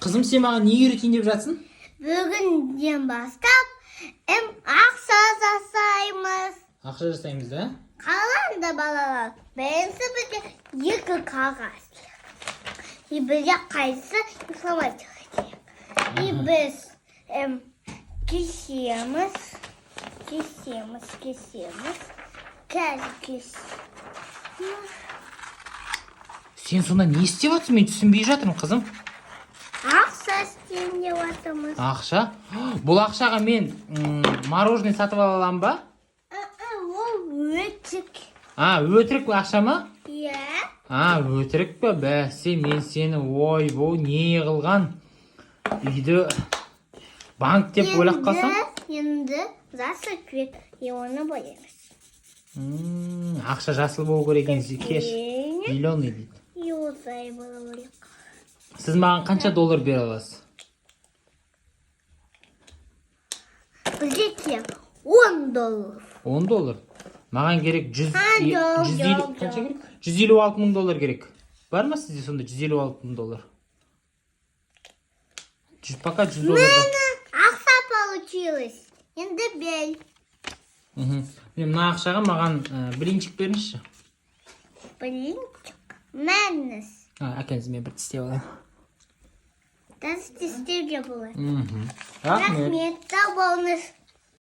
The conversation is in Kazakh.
Қызым, сен маған не үйретейін деп жатсың? Бүгінден бастап ақша жасаймыз. Ақша жасаймыз, да? Қаланда балалар, бірінші бізге 2 қағаз. Бізге қайсы информатика керек. Біз кесеміз. Сен сонда не істеп жатсың? Мен түсінбей жатырмын, қызым. Ақша істейін деп жатырмыз. Ақша? Бұл ақшаға мен мороженое сатып ала аламын ба? Ол өтірік. Өтірік ақша ма? Иә. Өтірік пе? Бәсе, мен сені ойбой не қылған? Үйді банк деп ойлап қалсам? Енді жасыл керек, оны боямыз. Ақша жасыл болу керек екен, кеш. Зеленый дейді. Осылай болу керек. Сіз маған қанша доллар бере аласыз? Бізге керек 10 доллар. 10 доллар? Маған керек 156 мың доллар керек. Бар ма сізде сонда 156 мың доллар? Пока 100 доллар. Ақша получилось. Енді бел. Мен мына ақшаға маған блинчик беріңізші. Блинчик? Мәніз. Әкеңіз, мен бір тістеп алайын. Тістеуге болады. Рахмет. Рахмет, сау болыңыз.